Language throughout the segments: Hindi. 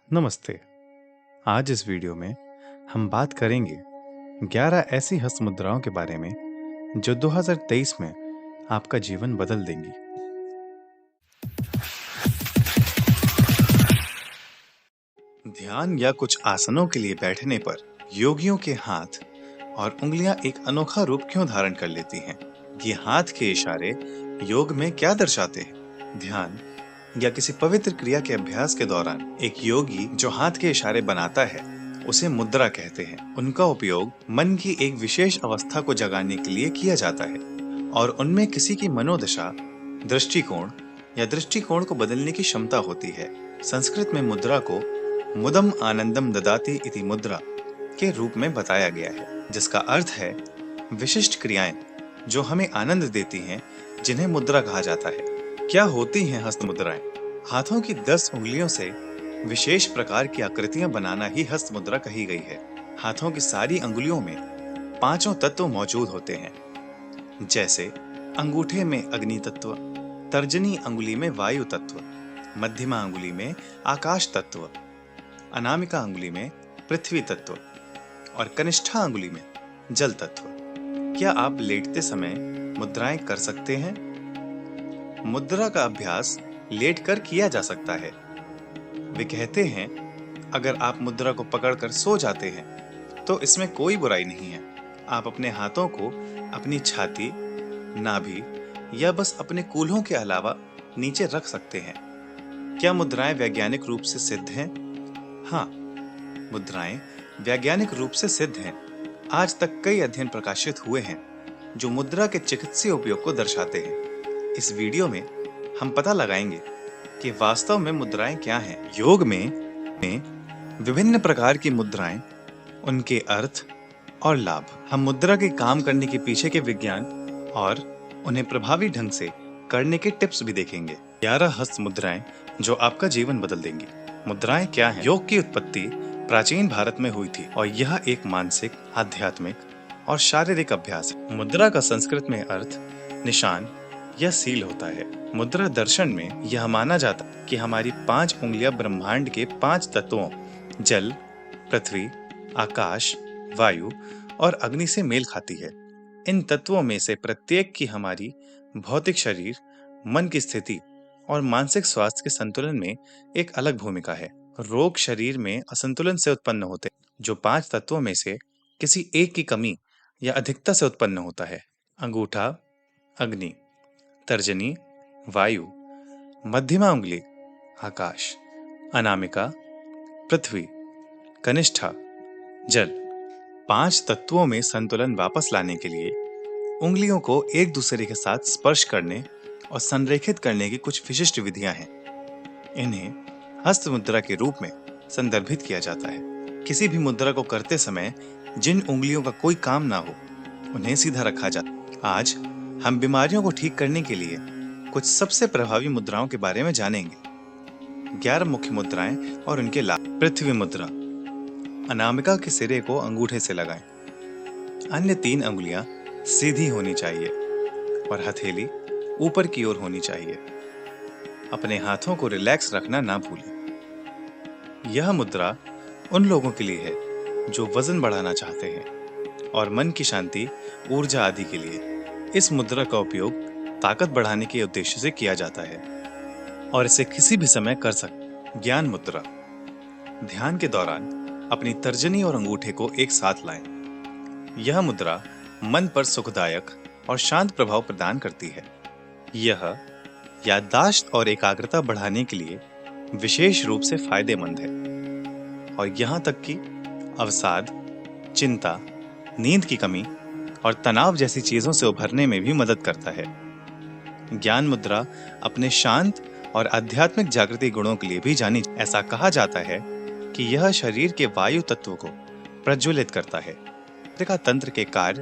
नमस्ते। आज इस वीडियो में हम बात करेंगे 11 ऐसी हस्त मुद्राओं के बारे में जो 2023 में आपका जीवन बदल देंगी। ध्यान या कुछ आसनों के लिए बैठने पर योगियों के हाथ और उंगलियां एक अनोखा रूप क्यों धारण कर लेती हैं? ये हाथ के इशारे योग में क्या दर्शाते हैं? ध्यान या किसी पवित्र क्रिया के अभ्यास के दौरान एक योगी जो हाथ के इशारे बनाता है उसे मुद्रा कहते हैं। उनका उपयोग मन की एक विशेष अवस्था को जगाने के लिए किया जाता है और उनमें किसी की मनोदशा, दृष्टिकोण या दृष्टिकोण को बदलने की क्षमता होती है। संस्कृत में मुद्रा को मुदम आनंदम ददाति इति मुद्रा के रूप में बताया गया है, जिसका अर्थ है विशिष्ट क्रियाएं जो हमें आनंद देती हैं, जिन्हें मुद्रा कहा जाता है। क्या होती हैं हस्त मुद्राएं? हाथों की 10 उंगलियों से विशेष प्रकार की आकृतियां बनाना ही हस्त मुद्रा कही गई है। हाथों की सारी अंगुलियों में पांचों तत्व मौजूद होते हैं, जैसे अंगूठे में अग्नि तत्व, तर्जनी अंगुली में वायु तत्व, मध्यमा अंगुली में आकाश तत्व, अनामिका अंगुली में पृथ्वी तत्व और कनिष्ठा अंगुली में जल तत्व। क्या आप लेटते समय मुद्राएं कर सकते हैं? मुद्रा का अभ्यास लेटकर किया जा सकता है। वे कहते हैं, अगर आप मुद्रा को पकड़कर सो जाते हैं तो इसमें कोई बुराई नहीं है। आप अपने हाथों को अपनी छाती, नाभि या बस अपने कूल्हों के अलावा नीचे रख सकते हैं। क्या मुद्राएं वैज्ञानिक रूप से सिद्ध हैं? हाँ, मुद्राएं वैज्ञानिक रूप से सिद्ध हैं। आज तक कई अध्ययन प्रकाशित हुए हैं जो मुद्रा के चिकित्सीय उपयोग को दर्शाते हैं। इस वीडियो में हम पता लगाएंगे कि वास्तव में मुद्राएं क्या हैं। योग में विभिन्न प्रकार की मुद्राएं, उनके अर्थ और लाभ। हम मुद्रा के काम करने के पीछे के विज्ञान और उन्हें प्रभावी ढंग से करने के टिप्स भी देखेंगे। 11 हस्त मुद्राएं जो आपका जीवन बदल देंगी। मुद्राएं क्या हैं? योग की उत्पत्ति प्राचीन भारत में हुई थी और यह एक मानसिक, आध्यात्मिक और शारीरिक अभ्यास है। मुद्रा का संस्कृत में अर्थ निशान या सील होता है। मुद्रा दर्शन में यह माना जाता है कि हमारी 5 उंगलियां ब्रह्मांड के 5 तत्वों जल, पृथ्वी, आकाश, वायु और अग्नि से मेल खाती है। इन तत्वों में से प्रत्येक की हमारी भौतिक शरीर, मन की स्थिति और मानसिक स्वास्थ्य के संतुलन में एक अलग भूमिका है। रोग शरीर में असंतुलन से उत्पन्न होते हैं, जो 5 तत्वों में से किसी एक की कमी या अधिकता से उत्पन्न होता है। अंगूठा अग्नि, तर्जनी वायु, मध्यमा उंगली आकाश, अनामिका पृथ्वी, कनिष्ठा जल। 5 तत्वों में संतुलन वापस लाने के लिए उंगलियों को एक दूसरे के साथ स्पर्श करने और संरेखित करने की कुछ विशिष्ट विधियां हैं। इन्हें हस्त मुद्रा के रूप में संदर्भित किया जाता है। किसी भी मुद्रा को करते समय जिन उंगलियों का कोई काम ना हो, उन्हें सीधा रखा जाता है। आज हम बीमारियों को ठीक करने के लिए कुछ सबसे प्रभावी मुद्राओं के बारे में जानेंगे। 11 मुख्य मुद्राएं और उनके लाभ। पृथ्वी मुद्रा। अनामिका के सिरे को अंगूठे से लगाएं। अन्य 3 अंगुलियां सीधी होनी चाहिए और हथेली ऊपर की ओर होनी चाहिए। अपने हाथों को रिलैक्स रखना ना भूलें। यह मुद्रा उन लोगों के लिए है जो वजन बढ़ाना चाहते हैं और मन की शांति, ऊर्जा आदि के लिए। इस मुद्रा का उपयोग ताकत बढ़ाने के उद्देश्य से किया जाता है और इसे किसी भी समय कर सकते। ज्ञान मुद्रा। ध्यान के दौरान अपनी तर्जनी और अंगूठे को एक साथ लाएं। यह मुद्रा मन पर सुखदायक और शांत प्रभाव प्रदान करती है। यह याददाश्त और एकाग्रता बढ़ाने के लिए विशेष रूप से फायदेमंद है और यहाँ तक कि अवसाद, चिंता, नींद की कमी और तनाव जैसी चीजों से उभरने में भी मदद करता है। ज्ञान मुद्रा अपने शांत और आध्यात्मिक जागृति गुणों के लिए भी जानी। ऐसा कहा जाता है कि यह शरीर के वायु तत्व को प्रज्वलित करता है, तंत्रिका तंत्र के कार्य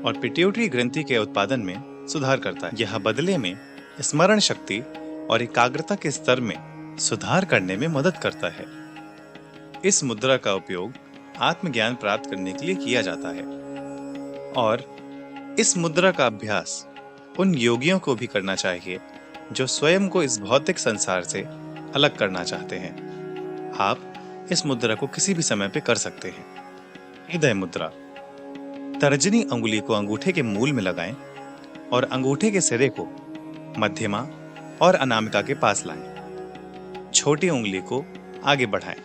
और पिट्यूटरी ग्रंथि के उत्पादन में सुधार करता है। यह बदले में स्मरण शक्ति और एकाग्रता के स्तर में सुधार करने में मदद करता है। इस मुद्रा का उपयोग आत्मज्ञान प्राप्त करने के लिए किया जाता है और इस मुद्रा का अभ्यास उन योगियों को भी करना चाहिए जो स्वयं को इस भौतिक संसार से अलग करना चाहते हैं। आप इस मुद्रा को किसी भी समय पे कर सकते हैं। हृदय मुद्रा। तर्जनी अंगुली को अंगूठे के मूल में लगाएं और अंगूठे के सिरे को मध्यमा और अनामिका के पास लाएं। छोटी उंगली को आगे बढ़ाएं।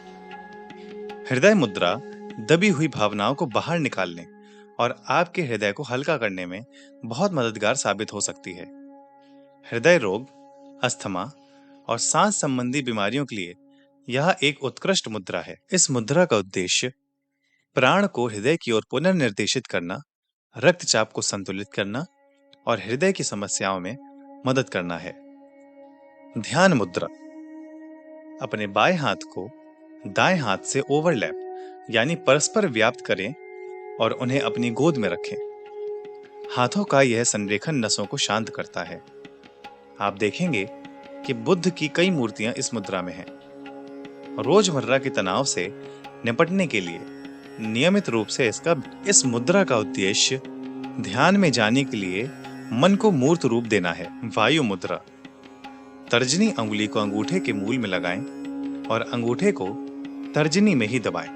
हृदय मुद्रा दबी हुई भावनाओं को बाहर निकालने और आपके हृदय को हल्का करने में बहुत मददगार साबित हो सकती है। हृदय रोग, अस्थमा और सांस संबंधी बीमारियों के लिए यह एक उत्कृष्ट मुद्रा है। इस मुद्रा का उद्देश्य प्राण को हृदय की ओर पुनर्निर्देशित करना, रक्तचाप को संतुलित करना और हृदय की समस्याओं में मदद करना है। ध्यान मुद्रा। अपने बाएं हाथ को दाएं हाथ से ओवरलैप यानी परस्पर व्याप्त करें और उन्हें अपनी गोद में रखें। हाथों का यह संरेखन नसों को शांत करता है। आप देखेंगे कि बुद्ध की कई मूर्तियां इस मुद्रा में हैं। रोजमर्रा के तनाव से निपटने के लिए नियमित रूप से इस मुद्रा का उद्देश्य ध्यान में जाने के लिए मन को मूर्त रूप देना है। वायु मुद्रा। तर्जनी अंगुली को अंगूठे के मूल में लगाएं और अंगूठे को तर्जनी में ही दबाएं।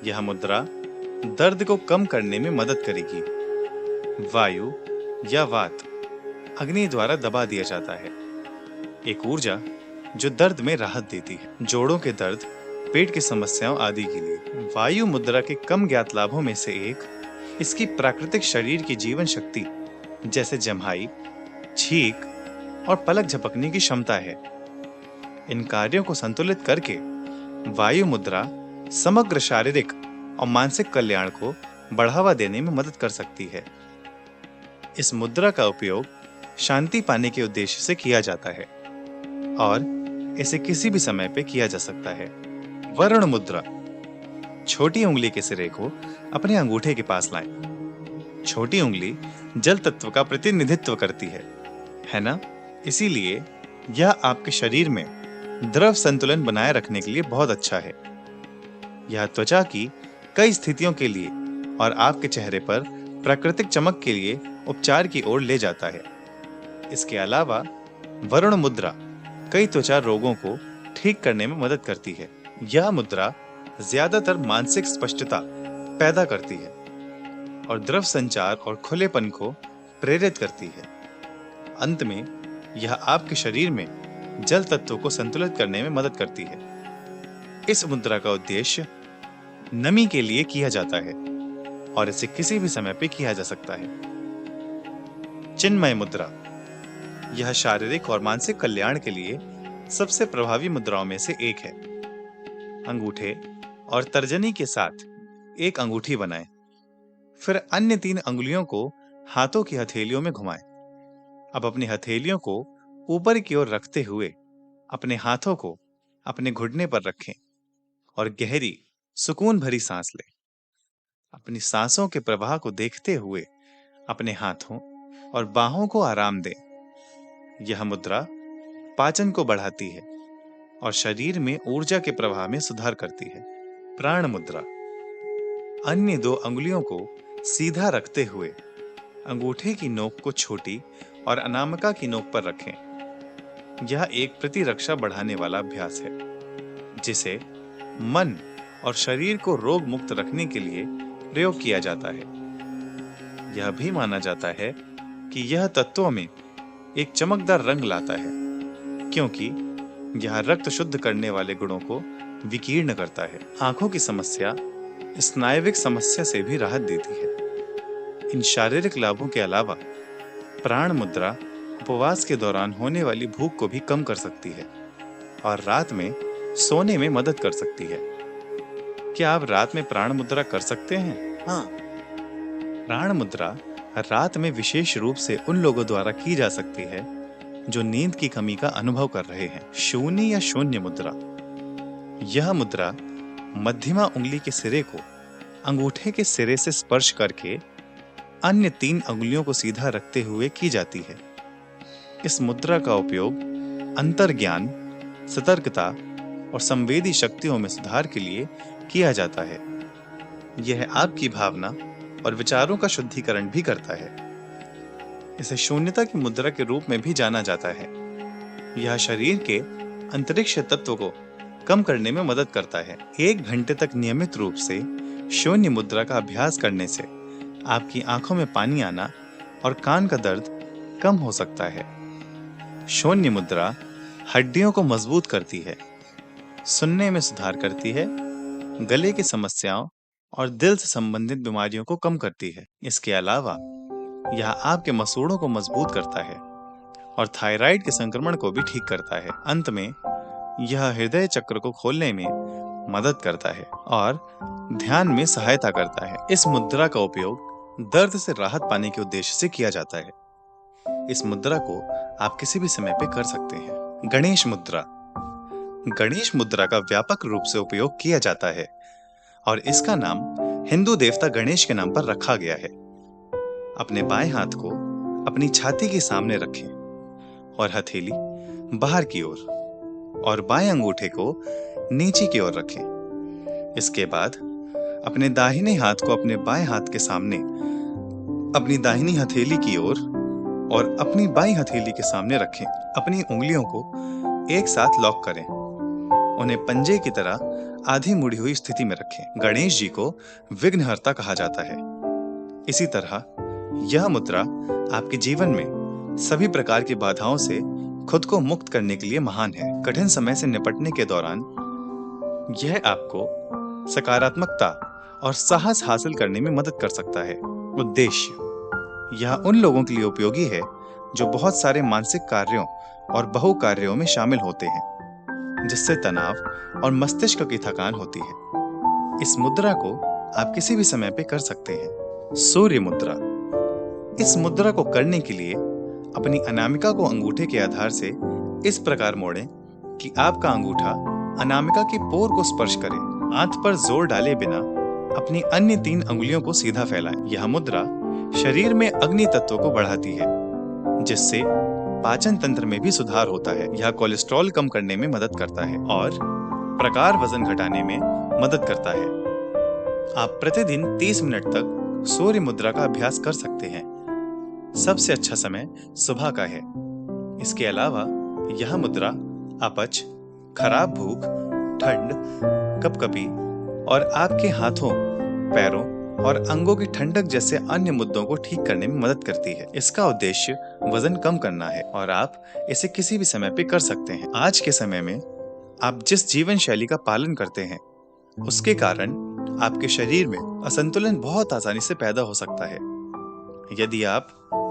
यह मुद्रा दर्द को कम करने में मदद करेगी। वायु या वात अग्नि द्वारा दबा दिया जाता है, एक ऊर्जा जो दर्द में राहत देती है। जोड़ों के दर्द, पेट की समस्याओं आदि के लिए वायु मुद्रा के कम ज्ञात लाभों में से एक इसकी प्राकृतिक शरीर की जीवन शक्ति जैसे जम्हाई, छींक और पलक झपकने की क्षमता है। इन कार्यों को संतुलित करके वायु मुद्रा समग्र शारीरिक और मानसिक कल्याण को बढ़ावा देने में मदद कर सकती है। इस मुद्रा का उपयोग शांति पाने के उद्देश्य से किया जाता है और इसे किसी भी समय पे किया जा सकता है। वरुण मुद्रा। छोटी उंगली के सिरे को अपने अंगूठे के पास लाएं। छोटी उंगली जल तत्व का प्रतिनिधित्व करती है ना? इसीलिए यह आपके शरीर में द्रव संतुलन बनाए रखने के लिए बहुत अच्छा है। यह त्वचा की कई स्थितियों के लिए और आपके चेहरे पर प्राकृतिक चमक के लिए उपचार की ओर ले जाता है। इसके अलावा वरुण मुद्रा कई त्वचा रोगों को ठीक करने में मदद करती है। यह मुद्रा ज्यादातर मानसिक स्पष्टता पैदा करती है और द्रव संचार और खुलेपन को प्रेरित करती है। अंत में यह आपके शरीर में जल तत्वों को संतुलित करने में मदद करती है। इस मुद्रा का उद्देश्य नमी के लिए किया जाता है और इसे किसी भी समय पे किया जा सकता है। चिन्मय मुद्रा। यह शारीरिक और मानसिक कल्याण के लिए सबसे प्रभावी मुद्राओं में से एक है। अंगूठे और तर्जनी के साथ एक अंगूठी बनाएं, फिर अन्य 3 अंगुलियों को हाथों की हथेलियों में घुमाएं। अब अपनी हथेलियों को ऊपर की ओर रखते हुए अपने हाथों को अपने घुटने पर रखें और गहरी सुकून भरी सांस लें। अपनी सांसों के प्रवाह को देखते हुए अपने हाथों और बाहों को आराम दें। यह मुद्रा पाचन को बढ़ाती है और शरीर में ऊर्जा के प्रवाह में सुधार करती है। प्राण मुद्रा। अन्य 2 अंगुलियों को सीधा रखते हुए अंगूठे की नोक को छोटी और अनामिका की नोक पर रखें। यह एक प्रतिरक्षा बढ़ाने वाला अभ्यास है जिसे मन और शरीर को रोग मुक्त रखने के लिए प्रयोग किया जाता है। यह भी माना जाता है कि यह तत्वों में एक चमकदार रंग लाता है क्योंकि यह रक्त शुद्ध करने वाले गुणों को विकीर्ण करता है। आंखों की समस्या, स्नायुविक समस्या से भी राहत देती है। इन शारीरिक लाभों के अलावा प्राण मुद्रा उपवास के दौरान होने वाली भूख को भी कम कर सकती है और रात में सोने में मदद कर सकती है। क्या आप रात में प्राण मुद्रा कर सकते हैं? हाँ, प्राण मुद्रा रात में विशेष रूप से उन लोगों द्वारा की जा सकती है जो नींद की कमी का अनुभव कर रहे हैं। शून्य या शून्य मुद्रा। यह मुद्रा मध्यमा उंगली के सिरे को अंगूठे के सिरे से स्पर्श करके अन्य 3 अंगुलियों को सीधा रखते हुए की जाती है। इस मुद्रा का उपयोग अंतर्ज्ञान, सतर्कता और संवेदी शक्तियों में सुधार के लिए किया जाता है। यह आपकी भावना और विचारों का शुद्धिकरण भी करता है। इसे शून्यता की मुद्रा के रूप में भी जाना जाता है। यह शरीर के अंतरिक्ष तत्व को कम करने में मदद करता है। 1 घंटे तक नियमित रूप से शून्य मुद्रा का अभ्यास करने से आपकी आंखों में पानी आना और कान का दर्द कम हो सकता है। शून्य मुद्रा हड्डियों को मजबूत करती है, सुनने में सुधार करती है, गले की समस्याओं और दिल से संबंधित बीमारियों को कम करती है। इसके अलावा यह आपके मसूड़ों को मजबूत करता है और थायराइड के संक्रमण को भी ठीक करता है। अंत में यह हृदय चक्र को खोलने में मदद करता है और ध्यान में सहायता करता है। इस मुद्रा का उपयोग दर्द से राहत पाने के उद्देश्य से किया जाता है। इस मुद्रा को आप किसी भी समय पे कर सकते हैं। गणेश मुद्रा। गणेश मुद्रा का व्यापक रूप से उपयोग किया जाता है और इसका नाम हिंदू देवता गणेश के नाम पर रखा गया है। अपने बाएं हाथ को अपनी छाती के सामने रखें और हथेली बाहर की ओर और बाएं अंगूठे को नीचे की ओर रखें। इसके बाद अपने दाहिने हाथ को अपने बाएं हाथ के सामने अपनी दाहिनी हथेली की ओर और अपनी बाईं हथेली के सामने रखें। अपनी उंगलियों को एक साथ लॉक करें, उन्हें पंजे की तरह आधी मुड़ी हुई स्थिति में रखें। गणेश जी को विघ्नहर्ता कहा जाता है। इसी तरह यह मुद्रा आपके जीवन में सभी प्रकार की बाधाओं से खुद को मुक्त करने के लिए महान है। कठिन समय से निपटने के दौरान यह आपको सकारात्मकता और साहस हासिल करने में मदद कर सकता है। उद्देश्य। यह उन लोगों के लिए उपयोगी है जो बहुत सारे मानसिक कार्यों और बहु कार्यों में शामिल होते हैं, जिससे तनाव और मस्तिष्क की थकान होती है। इस मुद्रा को आप किसी भी समय पे कर सकते हैं। सूर्य मुद्रा। इस मुद्रा को करने के लिए अपनी अनामिका को अंगूठे के आधार से इस प्रकार मोड़ें कि आपका अंगूठा अनामिका की पोर को स्पर्श करे। हाथ पर जोर डाले बिना अपनी अन्य 3 अंगुलियों को सीधा फैलाएं। यह मुद्रा शरीर में अग्नि तत्व को बढ़ाती है, जिससे पाचन तंत्र में भी सुधार होता है। यह कोलेस्ट्रॉल कम करने में मदद करता है और प्रकार वजन घटाने में मदद करता है। आप प्रतिदिन 30 मिनट तक सूर्य मुद्रा का अभ्यास कर सकते हैं। सबसे अच्छा समय सुबह का है। इसके अलावा यह मुद्रा अपच, खराब भूख, ठंड, कपकपी और आपके हाथों, पैरों और अंगों की ठंडक जैसे अन्य मुद्दों को ठीक करने में मदद करती है। इसका उद्देश्य वजन कम करना है और आप इसे किसी भी समय पे कर सकते हैं। आज के समय में आप जिस जीवन शैली का पालन करते हैं, उसके कारण आपके शरीर में असंतुलन बहुत आसानी से पैदा हो सकता है। यदि आप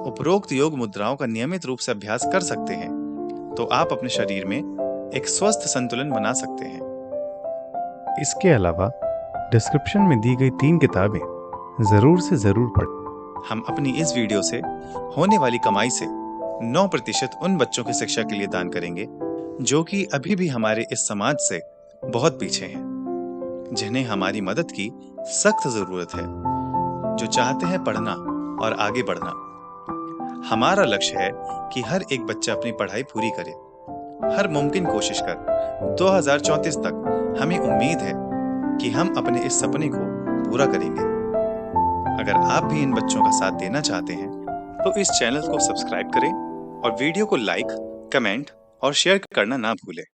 उपरोक्त योग मुद्राओं का नियमित रूप से अभ्यास कर सकते हैं, तो आप अपने शरीर में एक स्वस्थ संतुलन बना सकते हैं। इसके अलावा डिस्क्रिप्शन में दी गई 3 किताबें जरूर से जरूर पढ़ें। हम अपनी इस वीडियो से होने वाली कमाई से 9% उन बच्चों की शिक्षा के लिए दान करेंगे जो कि अभी भी हमारे इस समाज से बहुत पीछे हैं, जिन्हें हमारी मदद की सख्त जरूरत है, जो चाहते हैं पढ़ना और आगे बढ़ना। हमारा लक्ष्य है कि हर एक बच्चा अपनी पढ़ाई पूरी करे। हर मुमकिन कोशिश कर 2034 तक हमें उम्मीद है कि हम अपने इस सपने को पूरा करेंगे। अगर आप भी इन बच्चों का साथ देना चाहते हैं, तो इस चैनल को सब्सक्राइब करें और वीडियो को लाइक, कमेंट और शेयर करना ना भूलें।